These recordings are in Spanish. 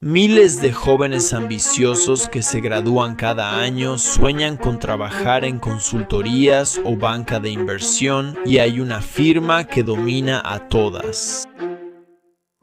Miles de jóvenes ambiciosos que se gradúan cada año sueñan con trabajar en consultorías o banca de inversión y hay una firma que domina a todas.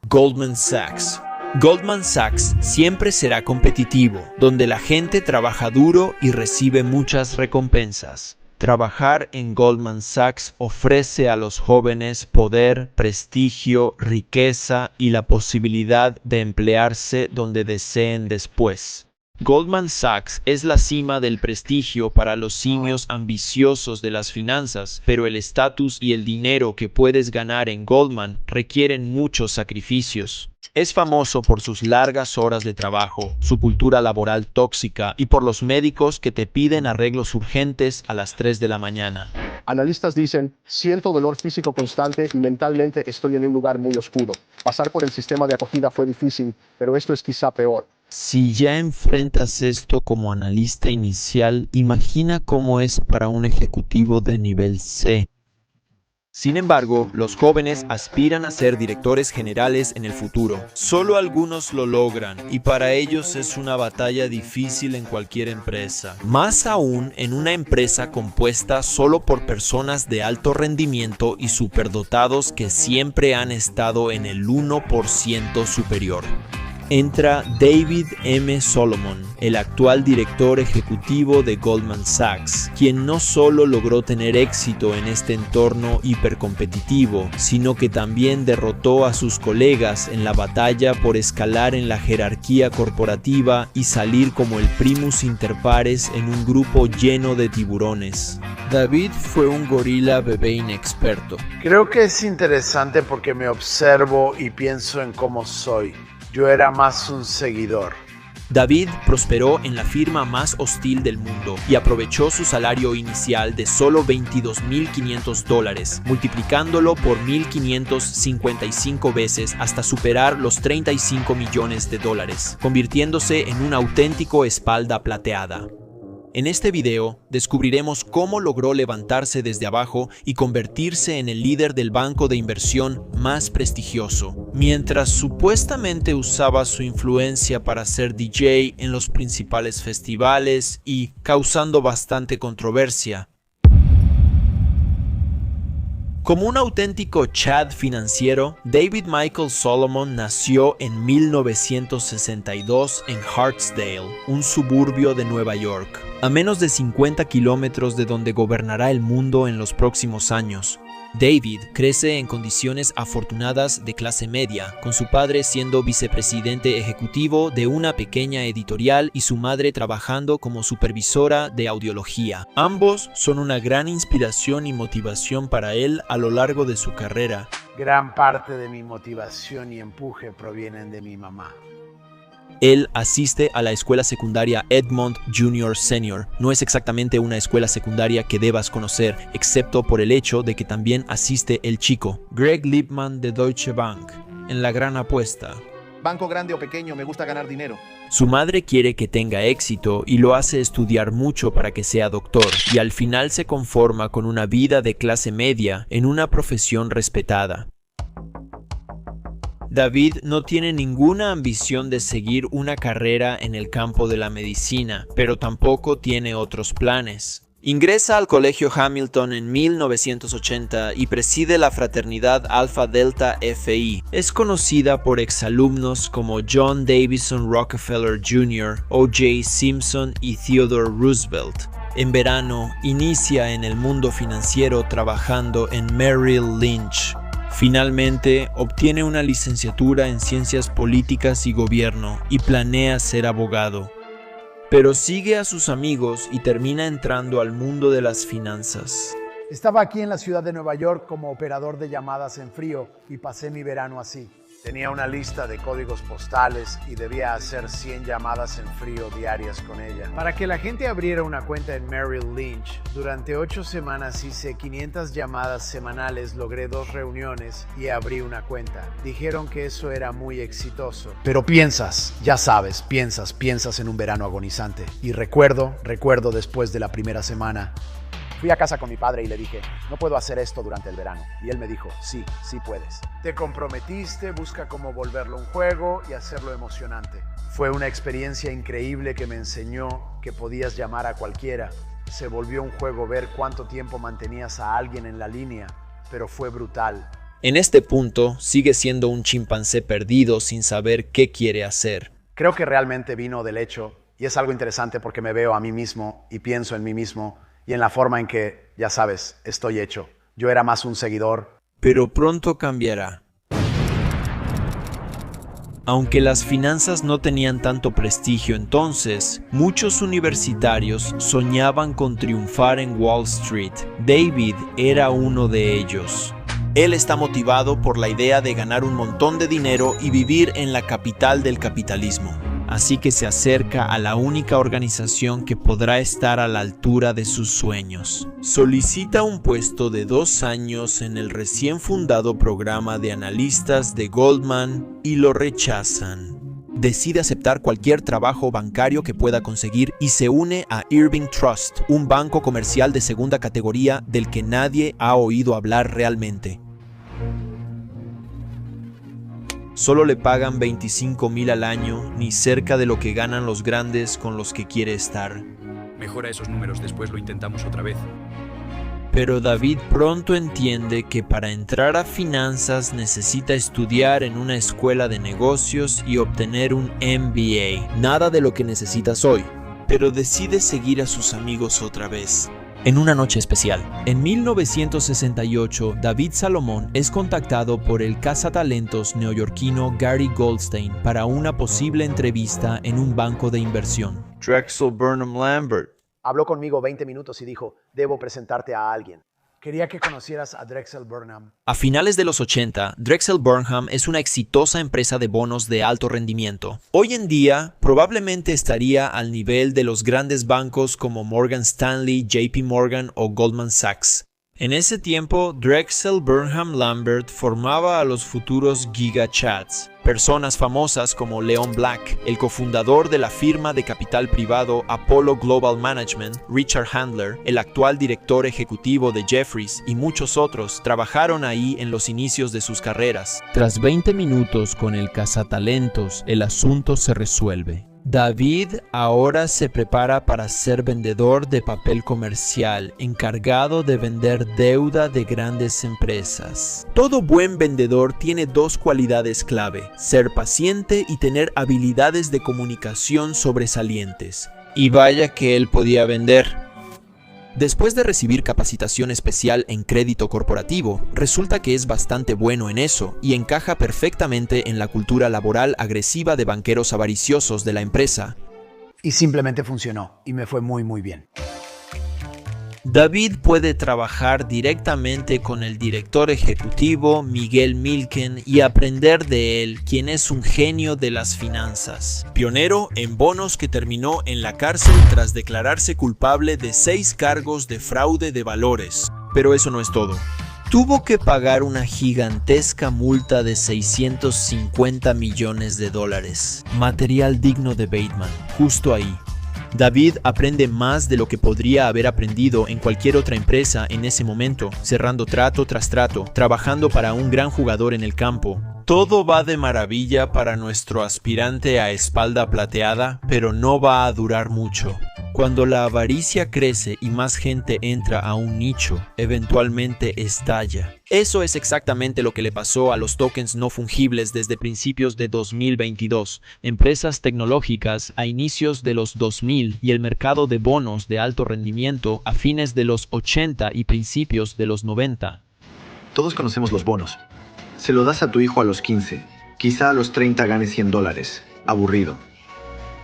Goldman Sachs. Goldman Sachs siempre será competitivo, donde la gente trabaja duro y recibe muchas recompensas. Trabajar en Goldman Sachs ofrece a los jóvenes poder, prestigio, riqueza y la posibilidad de emplearse donde deseen después. Goldman Sachs es la cima del prestigio para los simios ambiciosos de las finanzas, pero el estatus y el dinero que puedes ganar en Goldman requieren muchos sacrificios. Es famoso por sus largas horas de trabajo, su cultura laboral tóxica y por los médicos que te piden arreglos urgentes a las 3 de la mañana. Analistas dicen, siento dolor físico constante y mentalmente estoy en un lugar muy oscuro. Pasar por el sistema de acogida fue difícil, pero esto es quizá peor. Si ya enfrentas esto como analista inicial, imagina cómo es para un ejecutivo de nivel C. Sin embargo, los jóvenes aspiran a ser directores generales en el futuro. Solo algunos lo logran, y para ellos es una batalla difícil en cualquier empresa. Más aún en una empresa compuesta solo por personas de alto rendimiento y superdotados que siempre han estado en el 1% superior. Entra David M. Solomon, el actual director ejecutivo de Goldman Sachs, quien no solo logró tener éxito en este entorno hipercompetitivo, sino que también derrotó a sus colegas en la batalla por escalar en la jerarquía corporativa y salir como el primus inter pares en un grupo lleno de tiburones. David fue un gorila bebé inexperto. Creo que es interesante porque me observo y pienso en cómo soy. Yo era más un seguidor. David prosperó en la firma más hostil del mundo y aprovechó su salario inicial de solo $22,500, multiplicándolo por 1,555 veces hasta superar los $35 millones, convirtiéndose en un auténtico espalda plateada. En este video descubriremos cómo logró levantarse desde abajo y convertirse en el líder del banco de inversión más prestigioso, mientras supuestamente usaba su influencia para ser DJ en los principales festivales y causando bastante controversia. Como un auténtico Chad financiero, David Michael Solomon nació en 1962 en Hartsdale, un suburbio de Nueva York, a menos de 50 kilómetros de donde gobernará el mundo en los próximos años. David crece en condiciones afortunadas de clase media, con su padre siendo vicepresidente ejecutivo de una pequeña editorial y su madre trabajando como supervisora de audiología. Ambos son una gran inspiración y motivación para él a lo largo de su carrera. Gran parte de mi motivación y empuje provienen de mi mamá. Él asiste a la escuela secundaria Edmond Junior Senior. No es exactamente una escuela secundaria que debas conocer, excepto por el hecho de que también asiste el chico, Greg Lippmann de Deutsche Bank, en la gran apuesta. Banco grande o pequeño, me gusta ganar dinero. Su madre quiere que tenga éxito y lo hace estudiar mucho para que sea doctor, y al final se conforma con una vida de clase media en una profesión respetada. David no tiene ninguna ambición de seguir una carrera en el campo de la medicina, pero tampoco tiene otros planes. Ingresa al Colegio Hamilton en 1980 y preside la fraternidad Alpha Delta Phi. Es conocida por exalumnos como John Davison Rockefeller Jr., O.J. Simpson y Theodore Roosevelt. En verano, inicia en el mundo financiero trabajando en Merrill Lynch. Finalmente, obtiene una licenciatura en Ciencias Políticas y Gobierno y planea ser abogado. Pero sigue a sus amigos y termina entrando al mundo de las finanzas. Estaba aquí en la ciudad de Nueva York como operador de llamadas en frío y pasé mi verano así. Tenía una lista de códigos postales y debía hacer 100 llamadas en frío diarias con ella. Para que la gente abriera una cuenta en Merrill Lynch, durante 8 semanas hice 500 llamadas semanales, logré 2 reuniones y abrí una cuenta. Dijeron que eso era muy exitoso. Pero piensas, ya sabes, piensas en un verano agonizante. Y recuerdo después de la primera semana, Fui a casa con mi padre y le dije, no puedo hacer esto durante el verano. Y él me dijo, sí, sí puedes. Te comprometiste, busca cómo volverlo un juego y hacerlo emocionante. Fue una experiencia increíble que me enseñó que podías llamar a cualquiera. Se volvió un juego ver cuánto tiempo mantenías a alguien en la línea, pero fue brutal. En este punto, sigue siendo un chimpancé perdido sin saber qué quiere hacer. Creo que realmente vino del hecho, y es algo interesante porque me veo a mí mismo y pienso en mí mismo y en la forma en que, ya sabes, estoy hecho. Yo era más un seguidor. Pero pronto cambiará. Aunque las finanzas no tenían tanto prestigio entonces, muchos universitarios soñaban con triunfar en Wall Street. David era uno de ellos. Él está motivado por la idea de ganar un montón de dinero y vivir en la capital del capitalismo. Así que se acerca a la única organización que podrá estar a la altura de sus sueños. Solicita un puesto de 2 años en el recién fundado programa de analistas de Goldman y lo rechazan. Decide aceptar cualquier trabajo bancario que pueda conseguir y se une a Irving Trust, un banco comercial de segunda categoría del que nadie ha oído hablar realmente. Solo le pagan $25,000 al año, ni cerca de lo que ganan los grandes con los que quiere estar. Mejora esos números, después lo intentamos otra vez. Pero David pronto entiende que para entrar a finanzas necesita estudiar en una escuela de negocios y obtener un MBA. Nada de lo que necesitas hoy, pero decide seguir a sus amigos otra vez. En una noche especial, en 1968, David Salomón es contactado por el cazatalentos neoyorquino Gary Goldstein para una posible entrevista en un banco de inversión. Drexel Burnham Lambert. Habló conmigo 20 minutos y dijo, debo presentarte a alguien. Quería que conocieras a Drexel Burnham. A finales de los 80, Drexel Burnham es una exitosa empresa de bonos de alto rendimiento. Hoy en día, probablemente estaría al nivel de los grandes bancos como Morgan Stanley, JP Morgan o Goldman Sachs. En ese tiempo, Drexel Burnham Lambert formaba a los futuros GigaChats, personas famosas como Leon Black, el cofundador de la firma de capital privado Apollo Global Management, Richard Handler, el actual director ejecutivo de Jefferies y muchos otros trabajaron ahí en los inicios de sus carreras. Tras 20 minutos con el cazatalentos, el asunto se resuelve. David ahora se prepara para ser vendedor de papel comercial, encargado de vender deuda de grandes empresas. Todo buen vendedor tiene 2 cualidades clave: ser paciente y tener habilidades de comunicación sobresalientes. Y vaya que él podía vender. Después de recibir capacitación especial en crédito corporativo, resulta que es bastante bueno en eso y encaja perfectamente en la cultura laboral agresiva de banqueros avariciosos de la empresa. Y simplemente funcionó, y me fue muy bien. David puede trabajar directamente con el director ejecutivo Miguel Milken y aprender de él, quien es un genio de las finanzas. Pionero en bonos que terminó en la cárcel tras declararse culpable de 6 cargos de fraude de valores. Pero eso no es todo. Tuvo que pagar una gigantesca multa de $650 millones. Material digno de Bateman, justo ahí. David aprende más de lo que podría haber aprendido en cualquier otra empresa en ese momento, cerrando trato tras trato, trabajando para un gran jugador en el campo. Todo va de maravilla para nuestro aspirante a espalda plateada, pero no va a durar mucho. Cuando la avaricia crece y más gente entra a un nicho, eventualmente estalla. Eso es exactamente lo que le pasó a los tokens no fungibles desde principios de 2022, empresas tecnológicas a inicios de los 2000 y el mercado de bonos de alto rendimiento a fines de los 80 y principios de los 90. Todos conocemos los bonos. Se lo das a tu hijo a los 15, quizá a los 30 ganes $100. Aburrido.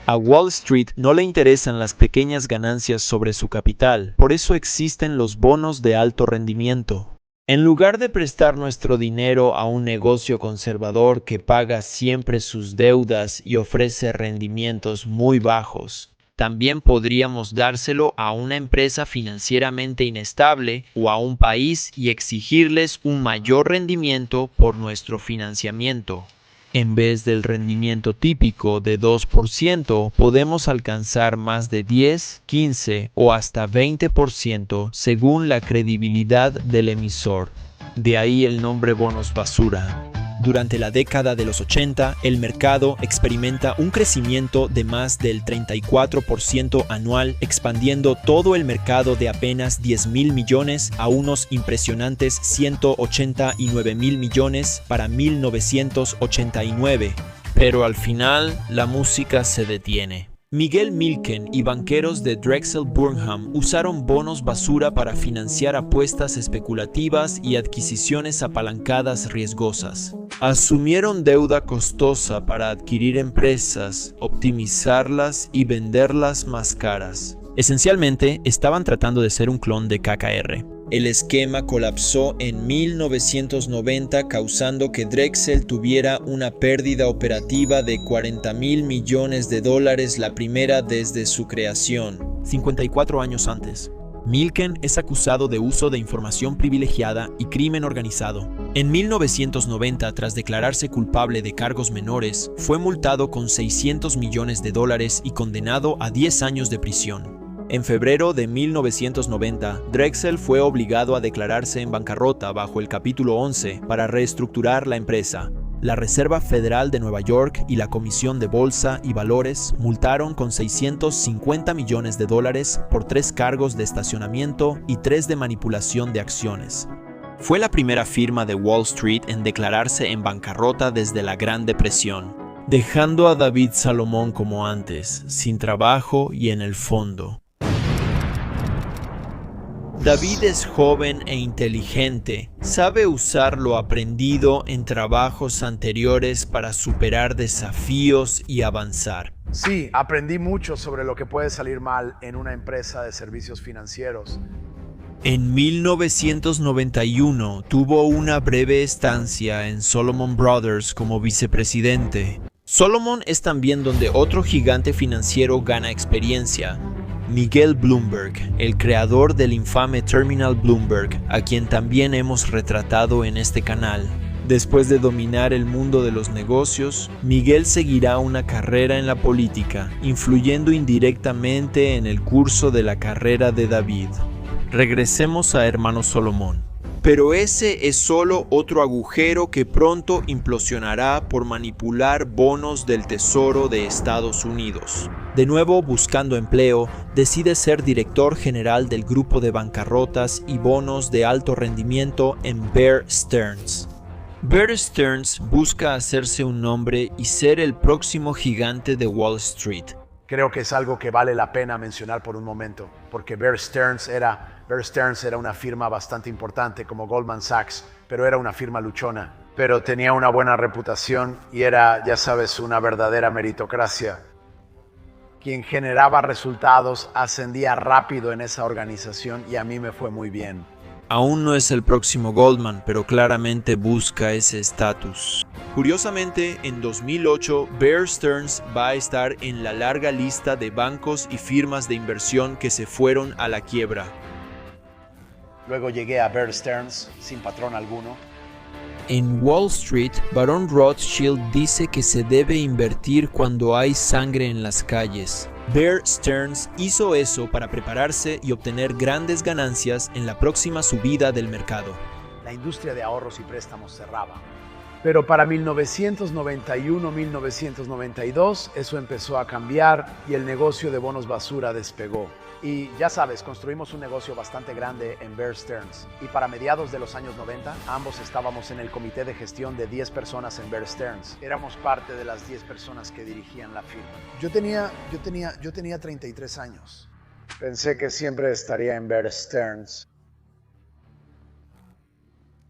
A Wall Street no le interesan las pequeñas ganancias sobre su capital, por eso existen los bonos de alto rendimiento. En lugar de prestar nuestro dinero a un negocio conservador que paga siempre sus deudas y ofrece rendimientos muy bajos, también podríamos dárselo a una empresa financieramente inestable o a un país y exigirles un mayor rendimiento por nuestro financiamiento. En vez del rendimiento típico de 2%, podemos alcanzar más de 10, 15 o hasta 20% según la credibilidad del emisor. De ahí el nombre bonos basura. Durante la década de los 80, el mercado experimenta un crecimiento de más del 34% anual, expandiendo todo el mercado de apenas 10.000 millones a unos impresionantes 189.000 millones para 1989. Pero al final, la música se detiene. Miguel Milken y banqueros de Drexel Burnham usaron bonos basura para financiar apuestas especulativas y adquisiciones apalancadas riesgosas. Asumieron deuda costosa para adquirir empresas, optimizarlas y venderlas más caras. Esencialmente, estaban tratando de ser un clon de KKR. El esquema colapsó en 1990, causando que Drexel tuviera una pérdida operativa de $40.000 millones, la primera desde su creación. 54 años antes. Milken es acusado de uso de información privilegiada y crimen organizado. En 1990, tras declararse culpable de cargos menores, fue multado con $600 millones y condenado a 10 años de prisión. En febrero de 1990, Drexel fue obligado a declararse en bancarrota bajo el capítulo 11 para reestructurar la empresa. La Reserva Federal de Nueva York y la Comisión de Bolsa y Valores multaron con $650 millones por 3 cargos de estacionamiento y 3 de manipulación de acciones. Fue la primera firma de Wall Street en declararse en bancarrota desde la Gran Depresión, dejando a David Salomón como antes, sin trabajo y en el fondo. David es joven e inteligente, sabe usar lo aprendido en trabajos anteriores para superar desafíos y avanzar. Sí, aprendí mucho sobre lo que puede salir mal en una empresa de servicios financieros. En 1991 tuvo una breve estancia en Salomon Brothers como vicepresidente. Salomon es también donde otro gigante financiero gana experiencia. Miguel Bloomberg, el creador del infame Terminal Bloomberg, a quien también hemos retratado en este canal. Después de dominar el mundo de los negocios, Miguel seguirá una carrera en la política, influyendo indirectamente en el curso de la carrera de David. Regresemos a Hermano Salomón. Pero ese es solo otro agujero que pronto implosionará por manipular bonos del Tesoro de Estados Unidos. De nuevo buscando empleo, decide ser director general del grupo de bancarrotas y bonos de alto rendimiento en Bear Stearns. Bear Stearns busca hacerse un nombre y ser el próximo gigante de Wall Street. Creo que es algo que vale la pena mencionar por un momento, porque Bear Stearns era una firma bastante importante como Goldman Sachs, pero era una firma luchona. Pero tenía una buena reputación y era, ya sabes, una verdadera meritocracia. Quien generaba resultados ascendía rápido en esa organización y a mí me fue muy bien. Aún no es el próximo Goldman, pero claramente busca ese estatus. Curiosamente, en 2008, Bear Stearns va a estar en la larga lista de bancos y firmas de inversión que se fueron a la quiebra. Luego llegué a Bear Stearns sin patrón alguno. En Wall Street, Barón Rothschild dice que se debe invertir cuando hay sangre en las calles. Bear Stearns hizo eso para prepararse y obtener grandes ganancias en la próxima subida del mercado. La industria de ahorros y préstamos cerraba. Pero para 1991-1992 eso empezó a cambiar y el negocio de bonos basura despegó. Y ya sabes, construimos un negocio bastante grande en Bear Stearns. Y para mediados de los años 90, ambos estábamos en el comité de gestión de 10 personas en Bear Stearns. Éramos parte de las 10 personas que dirigían la firma. Yo tenía 33 años. Pensé que siempre estaría en Bear Stearns.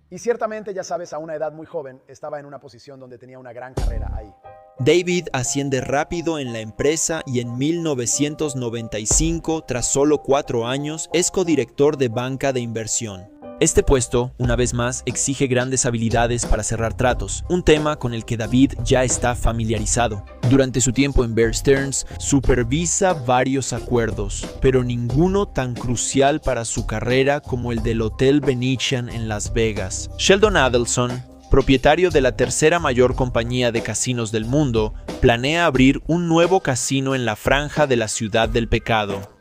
Y ciertamente, ya sabes, a una edad muy joven, estaba en una posición donde tenía una gran carrera ahí. David asciende rápido en la empresa y en 1995, tras solo 4 años, es codirector de banca de inversión. Este puesto, una vez más, exige grandes habilidades para cerrar tratos, un tema con el que David ya está familiarizado. Durante su tiempo en Bear Stearns, supervisa varios acuerdos, pero ninguno tan crucial para su carrera como el del Hotel Venetian en Las Vegas. Sheldon Adelson, propietario de la tercera mayor compañía de casinos del mundo, planea abrir un nuevo casino en la franja de la Ciudad del Pecado.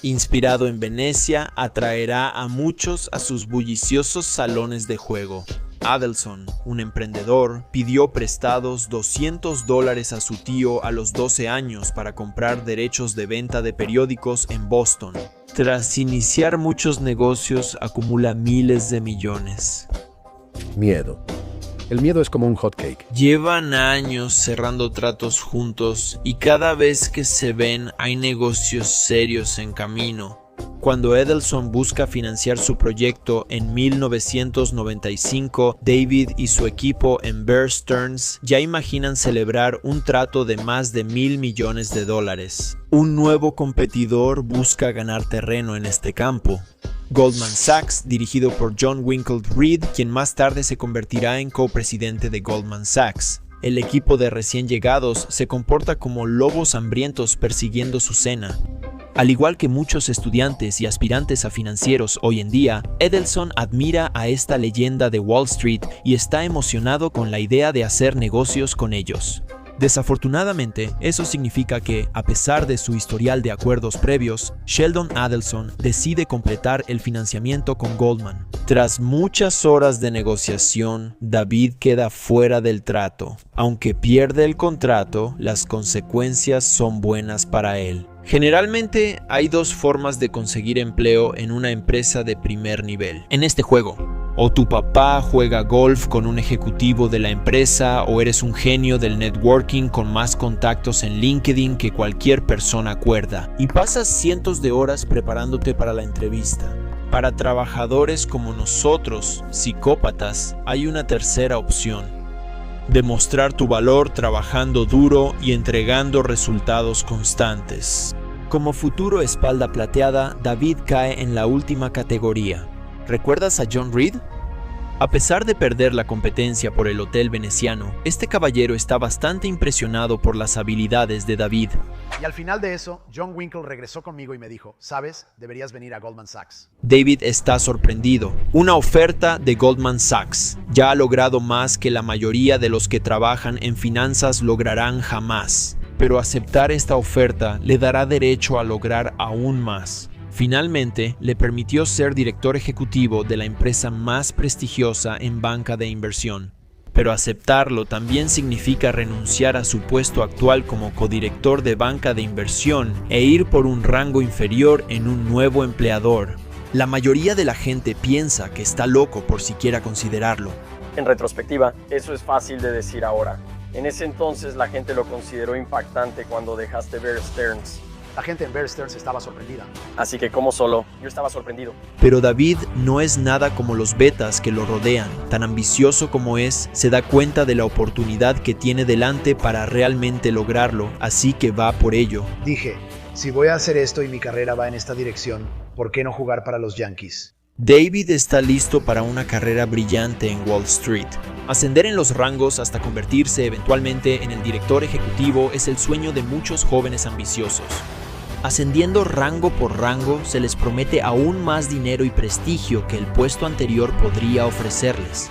Inspirado en Venecia, atraerá a muchos a sus bulliciosos salones de juego. Adelson, un emprendedor, pidió prestados $200 a su tío a los 12 años para comprar derechos de venta de periódicos en Boston. Tras iniciar muchos negocios, acumula miles de millones. Miedo. El miedo es como un hotcake. Llevan años cerrando tratos juntos y cada vez que se ven hay negocios serios en camino. Cuando Edelson busca financiar su proyecto en 1995, David y su equipo en Bear Stearns ya imaginan celebrar un trato de más de $1,000 millones. Un nuevo competidor busca ganar terreno en este campo. Goldman Sachs, dirigido por John Winkle Reed, quien más tarde se convertirá en copresidente de Goldman Sachs. El equipo de recién llegados se comporta como lobos hambrientos persiguiendo su cena. Al igual que muchos estudiantes y aspirantes a financieros hoy en día, Edelson admira a esta leyenda de Wall Street y está emocionado con la idea de hacer negocios con ellos. Desafortunadamente, eso significa que, a pesar de su historial de acuerdos previos, Sheldon Adelson decide completar el financiamiento con Goldman. Tras muchas horas de negociación, David queda fuera del trato. Aunque pierde el contrato, las consecuencias son buenas para él. Generalmente hay dos formas de conseguir empleo en una empresa de primer nivel. En este juego, o tu papá juega golf con un ejecutivo de la empresa, o eres un genio del networking con más contactos en LinkedIn que cualquier persona cuerda, y pasas cientos de horas preparándote para la entrevista. Para trabajadores como nosotros, psicópatas, hay una tercera opción: demostrar tu valor trabajando duro y entregando resultados constantes. Como futuro espalda plateada, David cae en la última categoría. ¿Recuerdas a John Reed? A pesar de perder la competencia por el hotel veneciano, este caballero está bastante impresionado por las habilidades de David. Y al final de eso, John Winkle regresó conmigo y me dijo, ¿sabes? Deberías venir a Goldman Sachs. David está sorprendido. Una oferta de Goldman Sachs ya ha logrado más que la mayoría de los que trabajan en finanzas lograrán jamás. Pero aceptar esta oferta le dará derecho a lograr aún más. Finalmente, le permitió ser director ejecutivo de la empresa más prestigiosa en banca de inversión. Pero aceptarlo también significa renunciar a su puesto actual como codirector de banca de inversión e ir por un rango inferior en un nuevo empleador. La mayoría de la gente piensa que está loco por siquiera considerarlo. En retrospectiva, eso es fácil de decir ahora. En ese entonces la gente lo consideró impactante cuando dejaste Bear Stearns. La gente en Bear Stearns estaba sorprendida. Así que como solo, yo estaba sorprendido. Pero David no es nada como los betas que lo rodean. Tan ambicioso como es, se da cuenta de la oportunidad que tiene delante para realmente lograrlo, así que va por ello. Dije, si voy a hacer esto y mi carrera va en esta dirección, ¿por qué no jugar para los Yankees? David está listo para una carrera brillante en Wall Street. Ascender en los rangos hasta convertirse eventualmente en el director ejecutivo es el sueño de muchos jóvenes ambiciosos. Ascendiendo rango por rango, se les promete aún más dinero y prestigio que el puesto anterior podría ofrecerles.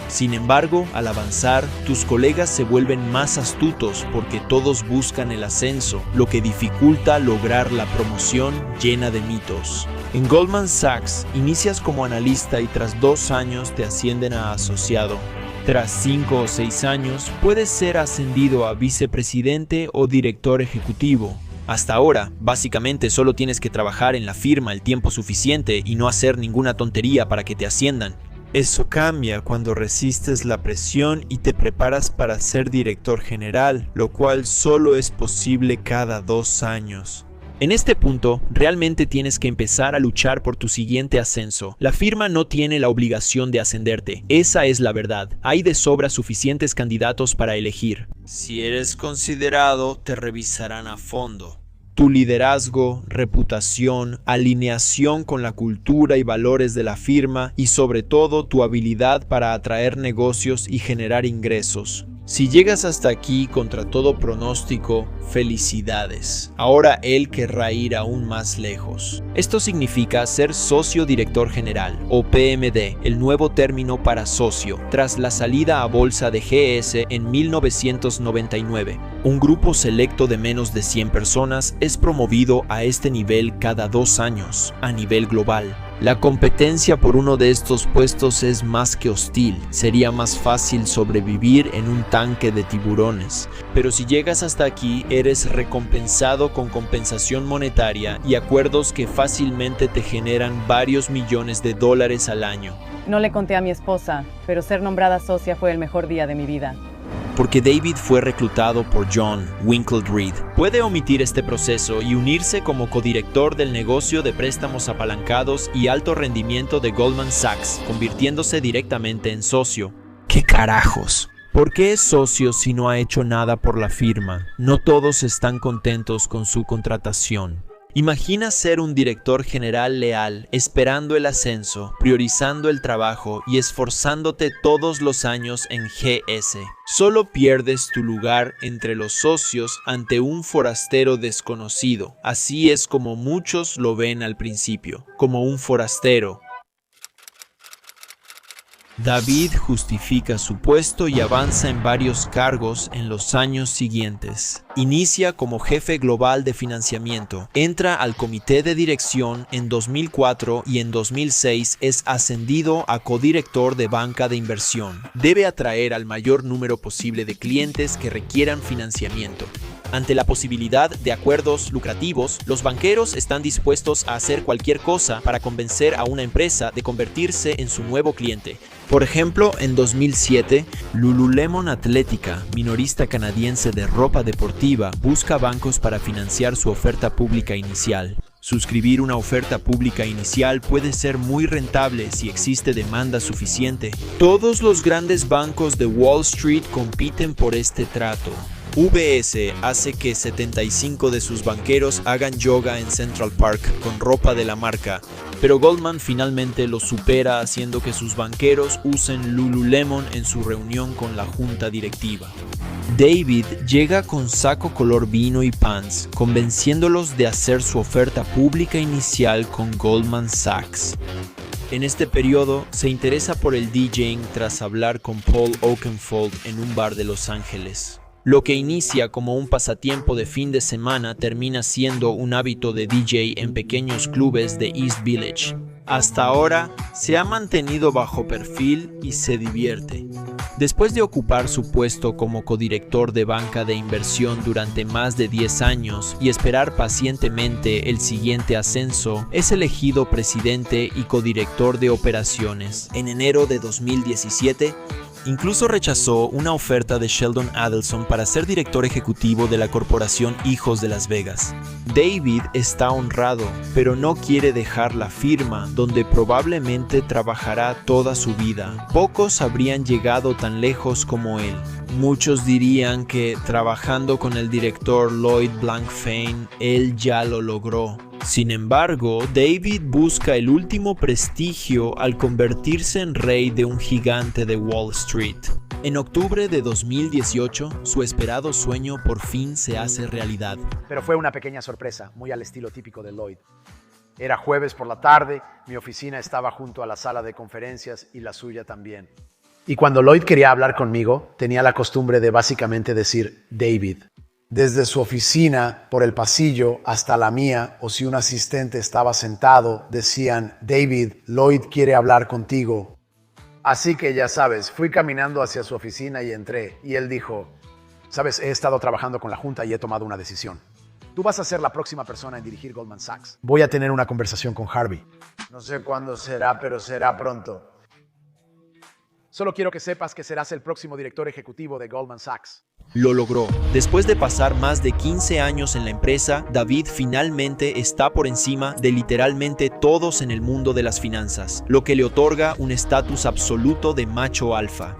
Sin embargo, al avanzar, tus colegas se vuelven más astutos porque todos buscan el ascenso, lo que dificulta lograr la promoción llena de mitos. En Goldman Sachs, inicias como analista y tras 2 años te ascienden a asociado. Tras 5 o 6 años, puedes ser ascendido a vicepresidente o director ejecutivo. Hasta ahora, básicamente solo tienes que trabajar en la firma el tiempo suficiente y no hacer ninguna tontería para que te asciendan. Eso cambia cuando resistes la presión y te preparas para ser director general, lo cual solo es posible cada 2 años. En este punto, realmente tienes que empezar a luchar por tu siguiente ascenso. La firma no tiene la obligación de ascenderte. Esa es la verdad. Hay de sobra suficientes candidatos para elegir. Si eres considerado, te revisarán a fondo. Tu liderazgo, reputación, alineación con la cultura y valores de la firma y sobre todo tu habilidad para atraer negocios y generar ingresos. Si llegas hasta aquí contra todo pronóstico, felicidades. Ahora él querrá ir aún más lejos. Esto significa ser socio director general, o PMD, el nuevo término para socio, tras la salida a bolsa de GS en 1999. Un grupo selecto de menos de 100 personas es promovido a este nivel cada 2 años, a nivel global. La competencia por uno de estos puestos es más que hostil. Sería más fácil sobrevivir en un tanque de tiburones. Pero si llegas hasta aquí, eres recompensado con compensación monetaria y acuerdos que fácilmente te generan varios millones de dólares al año. No le conté a mi esposa, pero ser nombrada socia fue el mejor día de mi vida. Porque David fue reclutado por John Winkle-Reed. Puede omitir este proceso y unirse como codirector del negocio de préstamos apalancados y alto rendimiento de Goldman Sachs, convirtiéndose directamente en socio. ¿Qué carajos? ¿Por qué es socio si no ha hecho nada por la firma? No todos están contentos con su contratación. Imagina ser un director general leal, esperando el ascenso, priorizando el trabajo y esforzándote todos los años en GS. Solo pierdes tu lugar entre los socios ante un forastero desconocido. Así es como muchos lo ven al principio, como un forastero. David justifica su puesto y avanza en varios cargos en los años siguientes. Inicia como jefe global de financiamiento, entra al comité de dirección en 2004 y en 2006 es ascendido a codirector de banca de inversión. Debe atraer al mayor número posible de clientes que requieran financiamiento. Ante la posibilidad de acuerdos lucrativos, los banqueros están dispuestos a hacer cualquier cosa para convencer a una empresa de convertirse en su nuevo cliente. Por ejemplo, en 2007, Lululemon Athletica, minorista canadiense de ropa deportiva, busca bancos para financiar su oferta pública inicial. Suscribir una oferta pública inicial puede ser muy rentable si existe demanda suficiente. Todos los grandes bancos de Wall Street compiten por este trato. UBS hace que 75 de sus banqueros hagan yoga en Central Park con ropa de la marca, pero Goldman finalmente lo supera haciendo que sus banqueros usen Lululemon en su reunión con la junta directiva. David llega con saco color vino y pants, convenciéndolos de hacer su oferta pública inicial con Goldman Sachs. En este periodo, se interesa por el DJing tras hablar con Paul Oakenfold en un bar de Los Ángeles. Lo que inicia como un pasatiempo de fin de semana termina siendo un hábito de DJ en pequeños clubes de East Village. Hasta ahora, se ha mantenido bajo perfil y se divierte. Después de ocupar su puesto como codirector de banca de inversión durante más de 10 años y esperar pacientemente el siguiente ascenso, es elegido presidente y codirector de operaciones. En enero de 2017, incluso rechazó una oferta de Sheldon Adelson para ser director ejecutivo de la corporación Hijos de Las Vegas. David está honrado, pero no quiere dejar la firma, donde probablemente trabajará toda su vida. Pocos habrían llegado tan lejos como él. Muchos dirían que, trabajando con el director Lloyd Blankfein, él ya lo logró. Sin embargo, David busca el último prestigio al convertirse en rey de un gigante de Wall Street. En octubre de 2018, su esperado sueño por fin se hace realidad. Pero fue una pequeña sorpresa, muy al estilo típico de Lloyd. Era jueves por la tarde, mi oficina estaba junto a la sala de conferencias y la suya también. Y cuando Lloyd quería hablar conmigo, tenía la costumbre de básicamente decir David. Desde su oficina, por el pasillo, hasta la mía, o si un asistente estaba sentado, decían, David, Lloyd quiere hablar contigo. Así que ya sabes, fui caminando hacia su oficina y entré, y él dijo, sabes, he estado trabajando con la junta y he tomado una decisión. Tú vas a ser la próxima persona en dirigir Goldman Sachs. Voy a tener una conversación con Harvey. No sé cuándo será, pero será pronto. Solo quiero que sepas que serás el próximo director ejecutivo de Goldman Sachs. Lo logró. Después de pasar más de 15 años en la empresa, David finalmente está por encima de literalmente todos en el mundo de las finanzas, lo que le otorga un estatus absoluto de macho alfa.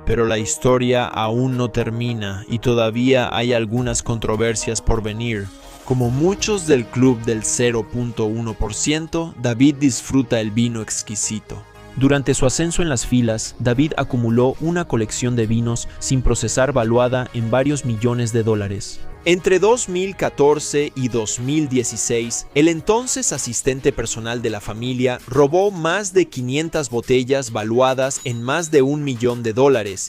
Pero la historia aún no termina y todavía hay algunas controversias por venir. Como muchos del club del 0.1%, David disfruta el vino exquisito. Durante su ascenso en las filas, David acumuló una colección de vinos sin procesar valuada en varios millones de dólares. Entre 2014 y 2016, el entonces asistente personal de la familia robó más de 500 botellas valuadas en más de $1 millón,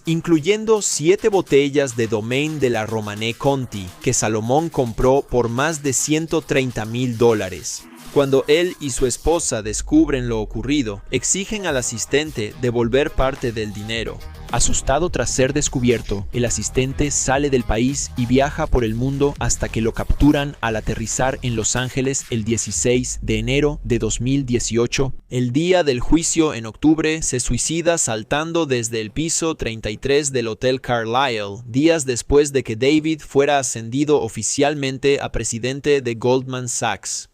incluyendo 7 botellas de Domaine de la Romanée Conti, que Salomón compró por más de $130,000. Cuando él y su esposa descubren lo ocurrido, exigen al asistente devolver parte del dinero. Asustado tras ser descubierto, el asistente sale del país y viaja por el mundo hasta que lo capturan al aterrizar en Los Ángeles el 16 de enero de 2018. El día del juicio en octubre, se suicida saltando desde el piso 33 del Hotel Carlyle, días después de que David fuera ascendido oficialmente a presidente de Goldman Sachs.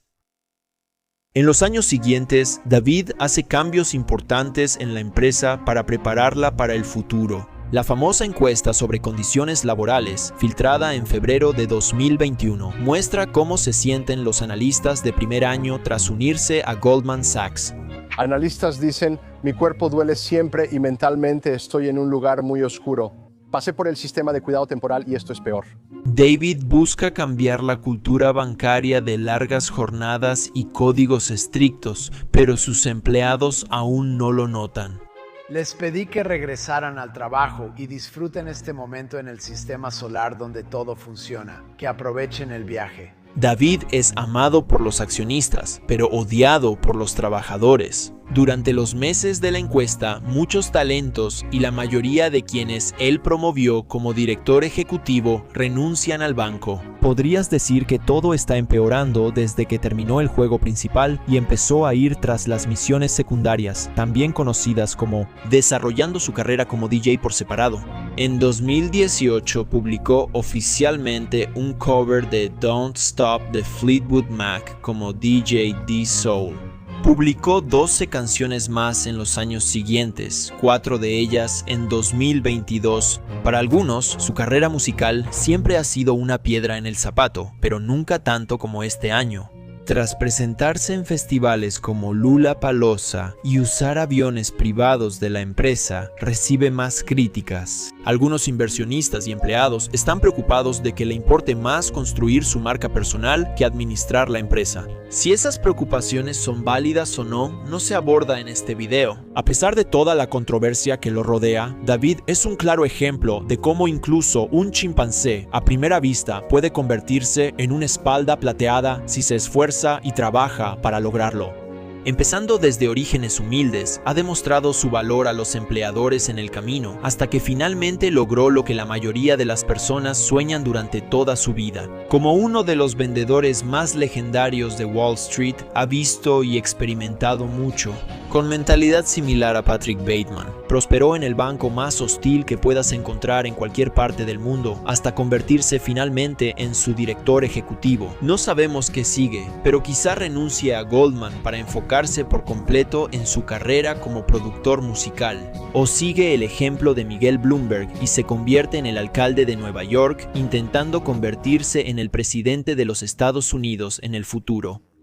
En los años siguientes, David hace cambios importantes en la empresa para prepararla para el futuro. La famosa encuesta sobre condiciones laborales, filtrada en febrero de 2021, muestra cómo se sienten los analistas de primer año tras unirse a Goldman Sachs. Analistas dicen, mi cuerpo duele siempre y mentalmente estoy en un lugar muy oscuro. Pasé por el sistema de cuidado temporal y esto es peor. David busca cambiar la cultura bancaria de largas jornadas y códigos estrictos, pero sus empleados aún no lo notan. Les pedí que regresaran al trabajo y disfruten este momento en el sistema solar donde todo funciona, que aprovechen el viaje. David es amado por los accionistas, pero odiado por los trabajadores. Durante los meses de la encuesta, muchos talentos y la mayoría de quienes él promovió como director ejecutivo renuncian al banco. Podrías decir que todo está empeorando desde que terminó el juego principal y empezó a ir tras las misiones secundarias, también conocidas como desarrollando su carrera como DJ por separado. En 2018 publicó oficialmente un cover de Don't Stop de Fleetwood Mac como DJ D-Soul. Publicó 12 canciones más en los años siguientes, 4 de ellas en 2022. Para algunos, su carrera musical siempre ha sido una piedra en el zapato, pero nunca tanto como este año. Tras presentarse en festivales como Lollapalooza y usar aviones privados de la empresa, recibe más críticas. Algunos inversionistas y empleados están preocupados de que le importe más construir su marca personal que administrar la empresa. Si esas preocupaciones son válidas o no, no se aborda en este video. A pesar de toda la controversia que lo rodea, David es un claro ejemplo de cómo incluso un chimpancé a primera vista puede convertirse en una espalda plateada si se esfuerza y trabaja para lograrlo. Empezando desde orígenes humildes, ha demostrado su valor a los empleadores en el camino, hasta que finalmente logró lo que la mayoría de las personas sueñan durante toda su vida. Como uno de los vendedores más legendarios de Wall Street, ha visto y experimentado mucho. Con mentalidad similar a Patrick Bateman, prosperó en el banco más hostil que puedas encontrar en cualquier parte del mundo, hasta convertirse finalmente en su director ejecutivo. No sabemos qué sigue, pero quizá renuncie a Goldman para enfocarse por completo en su carrera como productor musical, o sigue el ejemplo de Miguel Bloomberg y se convierte en el alcalde de Nueva York, intentando convertirse en el presidente de los Estados Unidos en el futuro.